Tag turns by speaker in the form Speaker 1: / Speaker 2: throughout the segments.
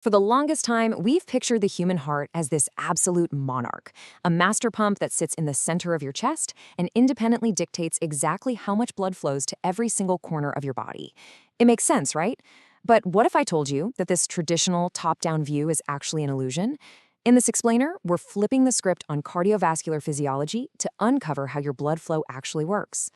Speaker 1: For the longest time, we've pictured the human heart as this absolute monarch, a master pump that sits in the center of your chest and independently dictates exactly how much blood flows to every single corner of your body. It makes sense, right? But what if I told you that this traditional top-down view is actually an illusion? In this explainer, we're flipping the script on cardiovascular physiology to uncover how your blood flow actually works.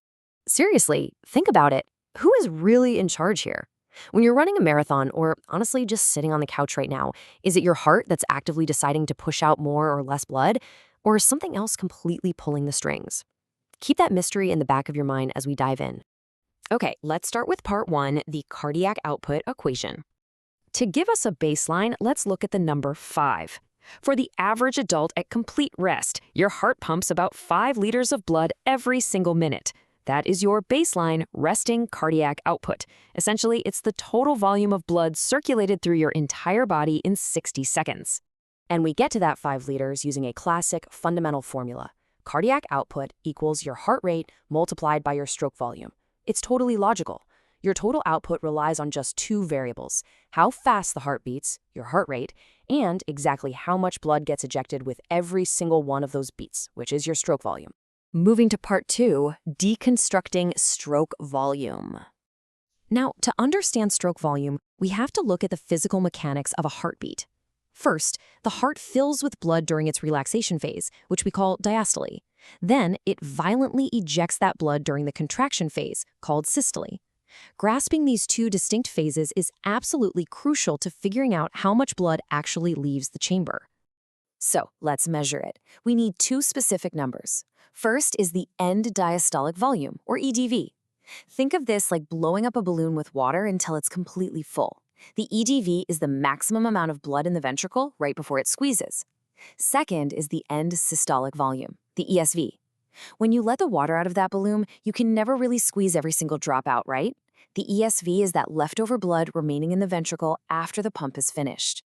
Speaker 2: Seriously, think about it. Who is really in charge here? When you're running a marathon, or honestly just sitting on the couch right now, is it your heart that's actively deciding to push out more or less blood, or is something else completely pulling the strings? Keep that mystery in the back of your mind as we dive in.
Speaker 1: Okay, let's start with part one, the cardiac output equation. To give us a baseline, let's look at the number 5. For the average adult at complete rest, your heart pumps about 5 liters of blood every single minute. That is your baseline resting cardiac output. Essentially, it's the total volume of blood circulated through your entire body in 60 seconds. And we get to that 5 liters using a classic fundamental formula. Cardiac output equals your heart rate multiplied by your stroke volume. It's totally logical. Your total output relies on just 2 variables: how fast the heart beats, your heart rate, and exactly how much blood gets ejected with every single one of those beats, which is your stroke volume. Moving to part 2, deconstructing stroke volume. Now, to understand stroke volume, we have to look at the physical mechanics of a heartbeat. First, the heart fills with blood during its relaxation phase, which we call diastole. Then, it violently ejects that blood during the contraction phase, called systole. Grasping these 2 distinct phases is absolutely crucial to figuring out how much blood actually leaves the chamber. So, let's measure it. We need 2 specific numbers. First is the end diastolic volume, or EDV. Think of this like blowing up a balloon with water until it's completely full. The EDV is the maximum amount of blood in the ventricle right before it squeezes. Second is the end systolic volume, the ESV. When you let the water out of that balloon, you can never really squeeze every single drop out, right? The ESV is that leftover blood remaining in the ventricle after the pump is finished.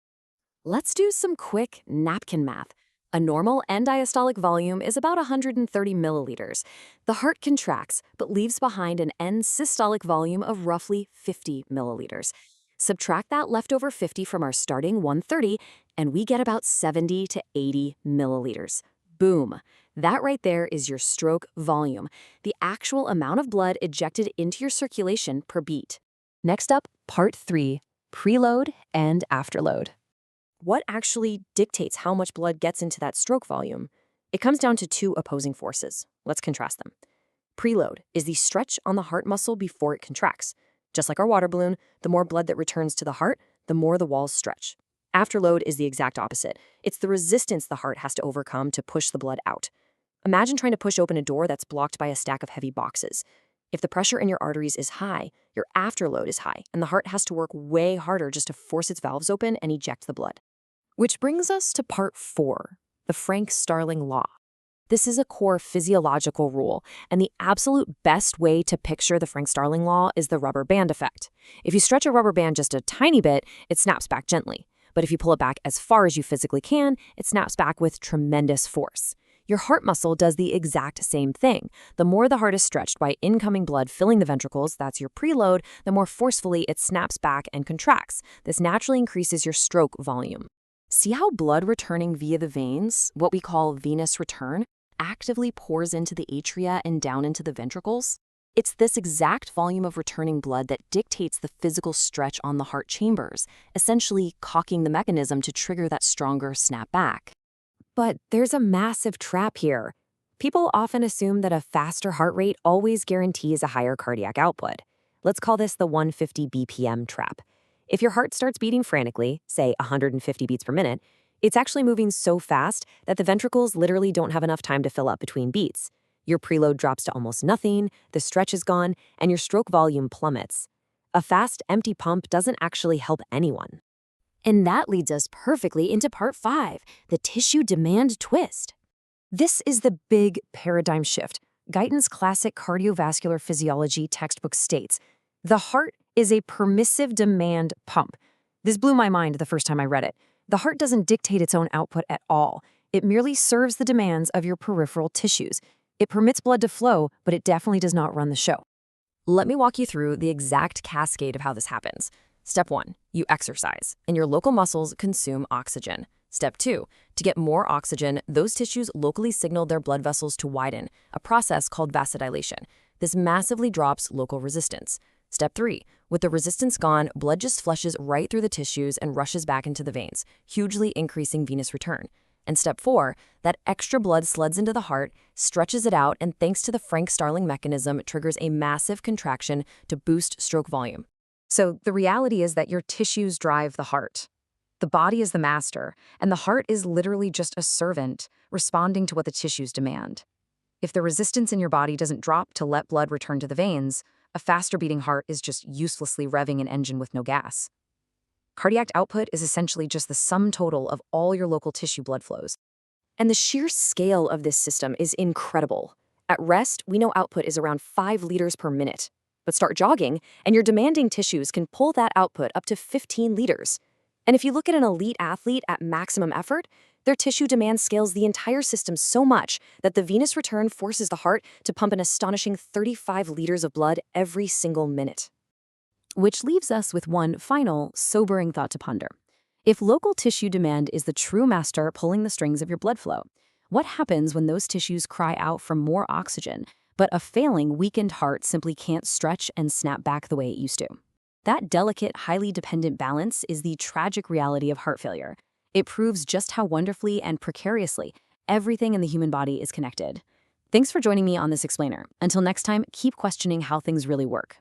Speaker 1: Let's do some quick napkin math. A normal end diastolic volume is about 130 milliliters. The heart contracts, but leaves behind an end systolic volume of roughly 50 milliliters. Subtract that leftover 50 from our starting 130, and we get about 70 to 80 milliliters. Boom! That right there is your stroke volume, the actual amount of blood ejected into your circulation per beat. Next up, part 3, preload and afterload. What actually dictates how much blood gets into that stroke volume? It comes down to 2 opposing forces. Let's contrast them. Preload is the stretch on the heart muscle before it contracts. Just like our water balloon, the more blood that returns to the heart, the more the walls stretch. Afterload is the exact opposite. It's the resistance the heart has to overcome to push the blood out. Imagine trying to push open a door that's blocked by a stack of heavy boxes. If the pressure in your arteries is high, your afterload is high, and the heart has to work way harder just to force its valves open and eject the blood. Which brings us to part 4, the Frank-Starling law. This is a core physiological rule, and the absolute best way to picture the Frank-Starling law is the rubber band effect. If you stretch a rubber band just a tiny bit, it snaps back gently. But if you pull it back as far as you physically can, it snaps back with tremendous force. Your heart muscle does the exact same thing. The more the heart is stretched by incoming blood filling the ventricles, that's your preload, the more forcefully it snaps back and contracts. This naturally increases your stroke volume. See how blood returning via the veins, what we call venous return, actively pours into the atria and down into the ventricles? It's this exact volume of returning blood that dictates the physical stretch on the heart chambers, essentially cocking the mechanism to trigger that stronger snap back. But there's a massive trap here. People often assume that a faster heart rate always guarantees a higher cardiac output. Let's call this the 150 BPM trap. If your heart starts beating frantically, say 150 beats per minute, it's actually moving so fast that the ventricles literally don't have enough time to fill up between beats. Your preload drops to almost nothing, the stretch is gone, and your stroke volume plummets. A fast, empty pump doesn't actually help anyone. And that leads us perfectly into part 5, the tissue demand twist. This is the big paradigm shift. Guyton's classic cardiovascular physiology textbook states, the heart is a permissive demand pump. This blew my mind the first time I read it. The heart doesn't dictate its own output at all. It merely serves the demands of your peripheral tissues. It permits blood to flow, but it definitely does not run the show. Let me walk you through the exact cascade of how this happens.
Speaker 2: Step 1, you exercise, and your local muscles consume oxygen. Step 2, to get more oxygen, those tissues locally signal their blood vessels to widen, a process called vasodilation. This massively drops local resistance. Step 3, with the resistance gone, blood just flushes right through the tissues and rushes back into the veins, hugely increasing venous return. And step 4, that extra blood sleds into the heart, stretches it out, and thanks to the Frank-Starling mechanism, triggers a massive contraction to boost stroke volume.
Speaker 1: So the reality is that your tissues drive the heart. The body is the master, and the heart is literally just a servant responding to what the tissues demand. If the resistance in your body doesn't drop to let blood return to the veins, a faster beating heart is just uselessly revving an engine with no gas. Cardiac output is essentially just the sum total of all your local tissue blood flows.
Speaker 2: And the sheer scale of this system is incredible. At rest, we know output is around 5 liters per minute. But start jogging, and your demanding tissues can pull that output up to 15 liters. And if you look at an elite athlete at maximum effort, their tissue demand scales the entire system so much that the venous return forces the heart to pump an astonishing 35 liters of blood every single minute. Which leaves us with one final, sobering thought to ponder. If local tissue demand is the true master pulling the strings of your blood flow, what happens when those tissues cry out for more oxygen, but a failing, weakened heart simply can't stretch and snap back the way it used to? That delicate, highly dependent balance is the tragic reality of heart failure. It proves just how wonderfully and precariously everything in the human body is connected. Thanks for joining me on this explainer. Until next time, keep questioning how things really work.